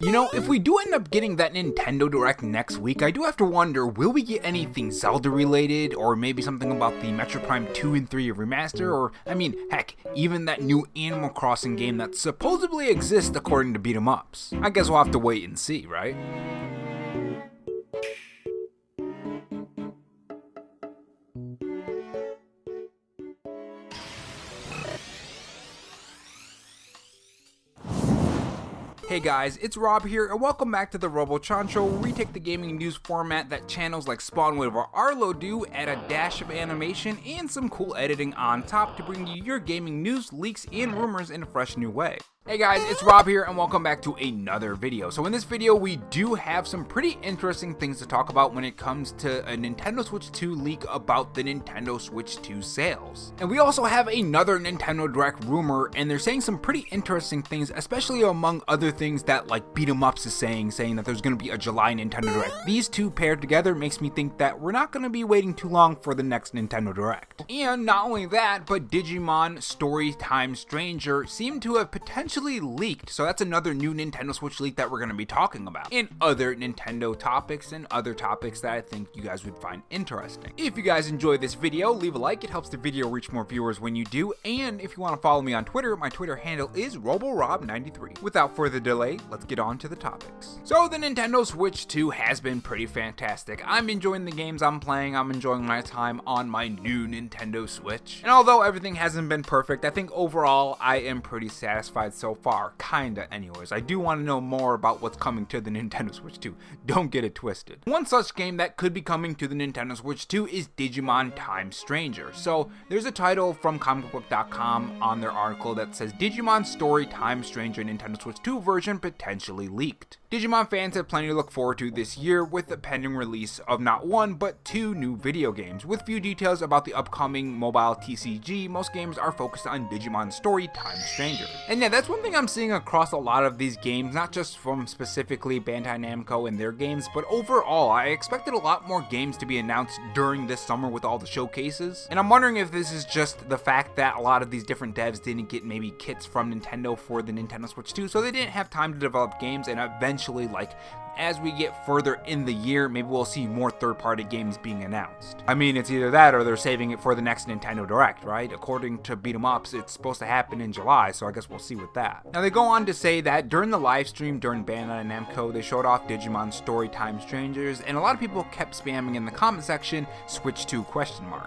You know, if we do end up getting that Nintendo Direct next week, I do have to wonder, will we get anything Zelda related, or maybe something about the Metroid Prime 2 and 3 remaster, or, heck, even that new Animal Crossing game that supposedly exists according to BeatEmUps. I guess we'll have to wait and see, right? Hey guys, it's Rob here, and welcome back to the Robo Show, where we take the gaming news format that channels like Spawnwood or Arlo do, add a dash of animation and some cool editing on top to bring you your gaming news, leaks, and rumors in a fresh new way. Hey guys, it's Rob here, and welcome back to another video. So in this video, we do have some pretty interesting things to talk about when it comes to a Nintendo Switch 2 leak about the Nintendo Switch 2 sales. And we also have another Nintendo Direct rumor, and they're saying some pretty interesting things, especially among other things that like BeatEmUps is saying that there's going to be a July Nintendo Direct. These two paired together makes me think that we're not going to be waiting too long for the next Nintendo Direct. And not only that, but Digimon Storytime Stranger seemed to have potentially leaked, so that's another new Nintendo Switch leak that we're going to be talking about, and other Nintendo topics and other topics that I think you guys would find interesting. If you guys enjoy this video, leave a like, it helps the video reach more viewers when you do, and if you want to follow me on Twitter, my Twitter handle is RoboRob93. Without further delay, let's get on to the topics. So the Nintendo Switch 2 has been pretty fantastic. I'm enjoying the games I'm playing, I'm enjoying my time on my new Nintendo Switch, and although everything hasn't been perfect, I think overall I am pretty satisfied so far, kinda anyways. I do want to know more about what's coming to the Nintendo Switch 2, don't get it twisted. One such game that could be coming to the Nintendo Switch 2 is Digimon Time Stranger. So there's a title from comicbook.com on their article that says Digimon Story Time Stranger Nintendo Switch 2 version potentially leaked. Digimon fans have plenty to look forward to this year with the pending release of not one but two new video games. With few details about the upcoming mobile TCG, most games are focused on Digimon Story Time Stranger. And yeah, that's one thing I'm seeing across a lot of these games, not just from specifically Bandai Namco and their games, but overall, I expected a lot more games to be announced during this summer with all the showcases. And I'm wondering if this is just the fact that a lot of these different devs didn't get maybe kits from Nintendo for the Nintendo Switch 2, so they didn't have time to develop games, and eventually, like, as we get further in the year, maybe we'll see more third-party games being announced. I mean, it's either that or they're saving it for the next Nintendo Direct, right? According to BeatEmUps, it's supposed to happen in July, so I guess we'll see with that. Now, they go on to say that during the live stream during Bandai Namco, they showed off Digimon Storytime Strangers, and a lot of people kept spamming in the comment section, Switch 2 ?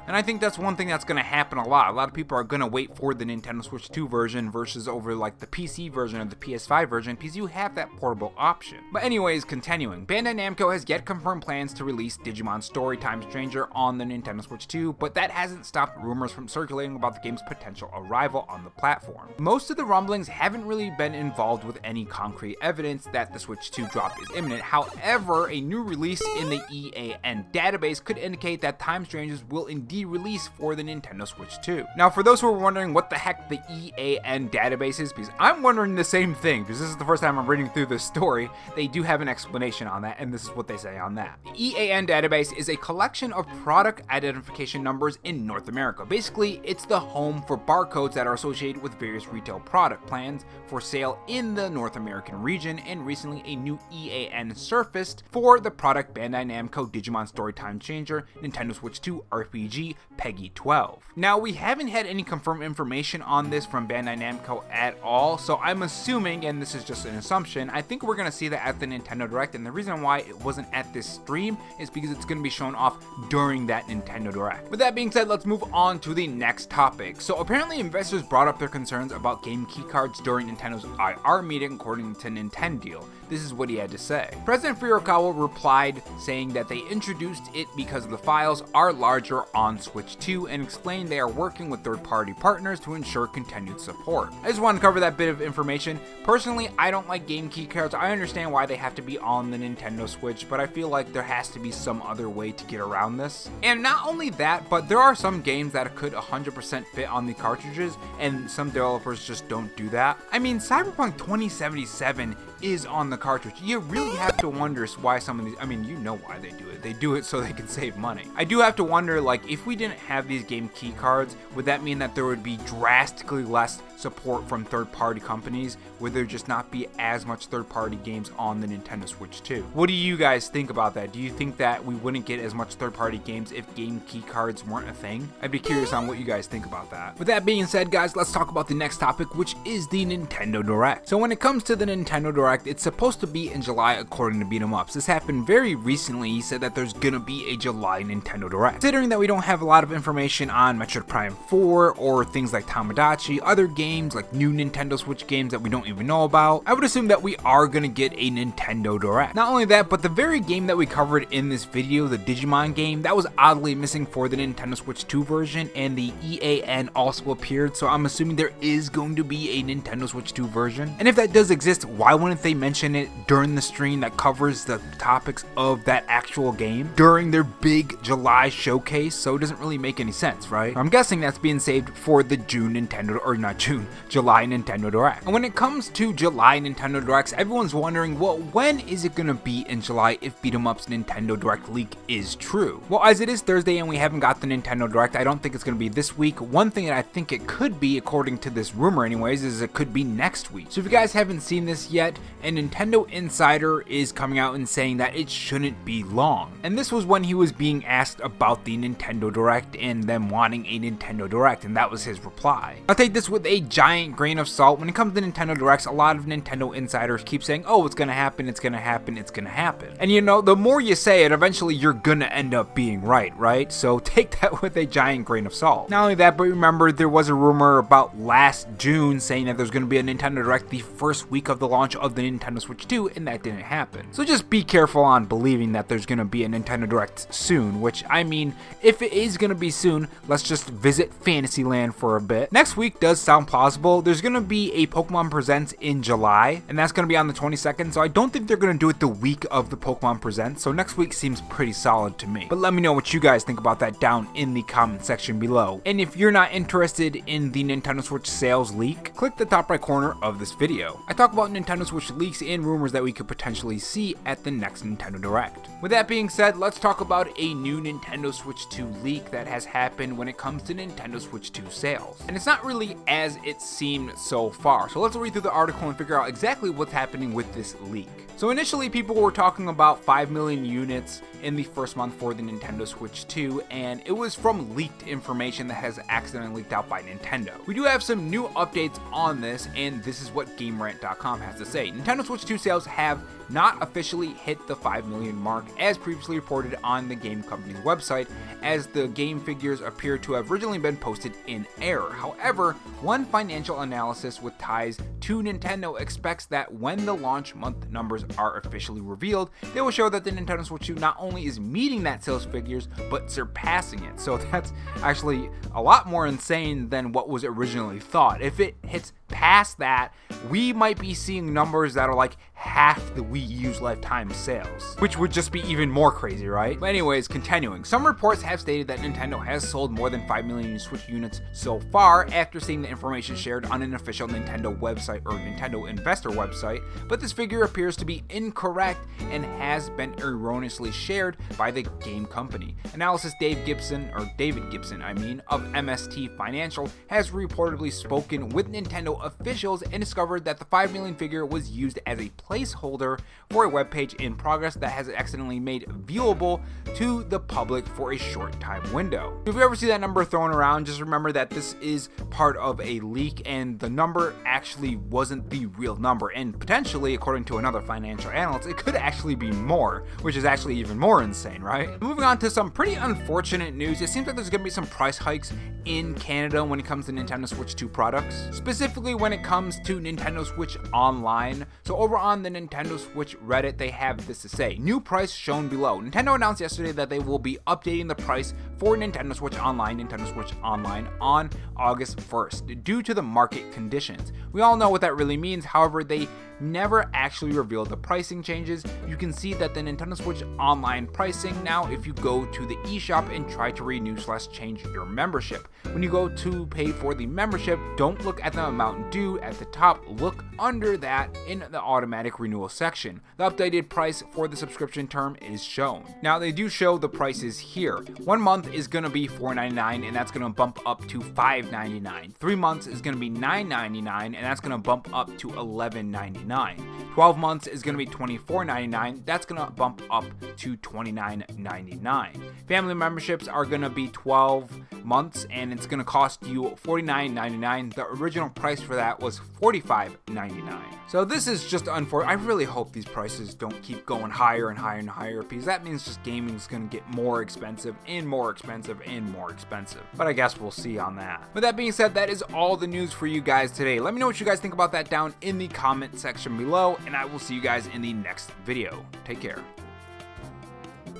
And I think that's one thing that's going to happen a lot. A lot of people are going to wait for the Nintendo Switch 2 version versus over like the PC version or the PS5 version, because you have that portable option. But anyways, continuing, Bandai Namco has yet confirmed plans to release Digimon Storytime Stranger on the Nintendo Switch 2, but that hasn't stopped rumors from circulating about the game's potential arrival on the platform. Most of the rumblings haven't really been involved with any concrete evidence that the Switch 2 drop is imminent. However, a new release in the EAN database could indicate that Time Strangers will indeed release for the Nintendo Switch 2. Now, for those who are wondering what the heck the EAN database is, because I'm wondering the same thing, because this is the first time I'm reading through this story, they do have an explanation on that, and this is what they say on that. The EAN database is a collection of product identification numbers in North America. Basically, it's the home for barcodes that are associated with various retail product plans for sale in the North American region, and recently a new EAN surfaced for the product Bandai Namco Digimon Storytime Stranger Nintendo Switch 2 RPG Peggy 12. Now, we haven't had any confirmed information on this from Bandai Namco at all, so I'm assuming, and this is just an assumption, I think we're going to see that at the Nintendo Direct, and the reason why it wasn't at this stream is because it's going to be shown off during that Nintendo Direct. With that being said, let's move on to the next topic. So apparently investors brought up their concerns about game keycards during Nintendo's IR meeting, according to Nintendo. This is what he had to say. President Furukawa replied saying that they introduced it because the files are larger on Switch 2 and explained they are working with third-party partners to ensure continued support. I just wanted to cover that bit of information. Personally, I don't like game keycards. I understand why they have to be on the Nintendo Switch, but I feel like there has to be some other way to get around this. And not only that, but there are some games that could 100% fit on the cartridges, and some developers just don't do that. I mean, Cyberpunk 2077 is on the cartridge. You really have to wonder why some of these, I mean, you know why they do it. They do it so they can save money. I do have to wonder, like, if we didn't have these game key cards, would that mean that there would be drastically less support from third-party companies? Would there just not be as much third-party games on the Nintendo Switch 2? What do you guys think about that? Do you think that we wouldn't get as much third-party games if game key cards weren't a thing? I'd be curious on what you guys think about that. With that being said, guys, let's talk about the next topic, which is the Nintendo Direct. So when it comes to the Nintendo Direct, it's supposed to be in July according to BeatEmUps. This happened very recently. He said that there's gonna be a July Nintendo Direct. Considering that we don't have a lot of information on Metroid Prime 4 or things like Tamagotchi, other games like new Nintendo Switch games that we don't even know about, I would assume that we are gonna get a Nintendo Direct. Not only that, but the very game that we covered in this video, the Digimon game, that was oddly missing for the Nintendo Switch 2 version, and the EAN also appeared, so I'm assuming there is going to be a Nintendo Switch 2 version. And if that does exist, why wouldn't they mention it during the stream that covers the topics of that actual game during their big July showcase? So it doesn't really make any sense, right? I'm guessing that's being saved for the July Nintendo Direct. And when it comes to July Nintendo Directs, everyone's wondering, well, when is it gonna be in July if BeatEmUps Nintendo Direct leak is true? Well, as it is Thursday and we haven't got the Nintendo Direct, I don't think it's gonna be this week. One thing that I think it could be, according to this rumor anyways, is it could be next week. So if you guys haven't seen this yet, a Nintendo insider is coming out and saying that it shouldn't be long. And this was when he was being asked about the Nintendo Direct and them wanting a Nintendo Direct, and that was his reply. I'll take this with a giant grain of salt. When it comes to Nintendo Directs, a lot of Nintendo insiders keep saying, oh, it's gonna happen, it's gonna happen, it's gonna happen. And you know, the more you say it, eventually you're gonna end up being right? So take that with a giant grain of salt. Not only that, but remember, there was a rumor about last June saying that there's gonna be a Nintendo Direct the first week of the launch of the Nintendo Switch 2, and that didn't happen. So just be careful on believing that there's gonna be a Nintendo Direct soon, which, I mean, if it is gonna be soon, let's just visit Fantasyland for a bit. Next week does sound plausible. There's gonna be a Pokemon Presents in July, and that's gonna be on the 22nd, so I don't think they're gonna do it the week of the Pokemon Presents, so next week seems pretty solid to me. But let me know what you guys think about that down in the comment section below. And if you're not interested in the Nintendo Switch sales leak, click the top right corner of this video. I talk about Nintendo Switch leaks and rumors that we could potentially see at the next Nintendo Direct. With that being said, let's talk about a new Nintendo Switch 2 leak that has happened when it comes to Nintendo Switch 2 sales. And it's not really as it seemed so far. So let's read through the article and figure out exactly what's happening with this leak. So initially people were talking about 5 million units in the first month for the Nintendo Switch 2, and it was from leaked information that has accidentally leaked out by Nintendo. We do have some new updates on this, and this is what GameRant.com has to say. Nintendo Switch 2 sales have not officially hit the 5 million mark as previously reported on the game company's website, as the game figures appear to have originally been posted in error. However, one financial analysis with ties to Nintendo expects that when the launch month numbers are officially revealed, they will show that the Nintendo Switch 2 not only is meeting that sales figures, but surpassing it. So that's actually a lot more insane than what was originally thought. If it hits past that, we might be seeing numbers that are like half the Wii U's lifetime sales, which would just be even more crazy, right? But anyways, continuing. Some reports have stated that Nintendo has sold more than 5 million Switch units so far after seeing the information shared on an official Nintendo website or Nintendo investor website, but this figure appears to be incorrect and has been erroneously shared by the game company. Analysis David Gibson of MST Financial has reportedly spoken with Nintendo officials and discovered that the 5 million figure was used as a placeholder for a webpage in progress that has accidentally made viewable to the public for a short time window. If you ever see that number thrown around, just remember that this is part of a leak and the number actually wasn't the real number, and potentially, according to another financial analyst, it could actually be more, which is actually even more insane, right? Moving on to some pretty unfortunate news, it seems like there's gonna be some price hikes in Canada when it comes to Nintendo Switch 2 products, specifically when it comes to Nintendo Switch Online. So over on the Nintendo Switch Reddit, they have this to say: new price shown below. Nintendo announced yesterday that they will be updating the price for Nintendo Switch Online on August 1st due to the market conditions. We all know what that really means. However, they never actually revealed the pricing changes. You can see that the Nintendo Switch online pricing now if you go to the eShop and try to renew/change your membership. When you go to pay for the membership, don't look at the amount due at the top, look under that in the automatic renewal section. The updated price for the subscription term is shown. Now they do show the prices here. 1 month is going to be $4.99 and that's going to bump up to $5.99. 3 months is going to be $9.99 and that's going to bump up to $11.99. 12 months is going to be $24.99. That's going to bump up to $29.99. Family memberships are going to be 12 months and it's going to cost you $49.99. The original price for that was $45.99. So this is just unfortunate. I really hope these prices don't keep going higher and higher and higher because that means just gaming is going to get more expensive and more expensive and more expensive. But I guess we'll see on that. With that being said, that is all the news for you guys today. Let me know what you guys think about that down in the comment section below, and I will see you guys in the next video. Take care.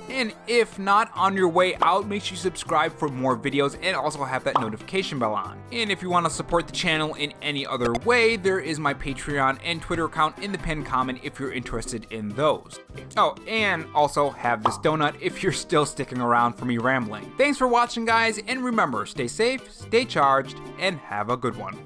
And if not on your way out, make sure you subscribe for more videos and also have that notification bell on. And if you want to support the channel in any other way, there is my Patreon and Twitter account in the pinned comment if you're interested in those. Oh, and also have this donut if you're still sticking around for me rambling. Thanks for watching, guys, and remember, stay safe, stay charged, and have a good one.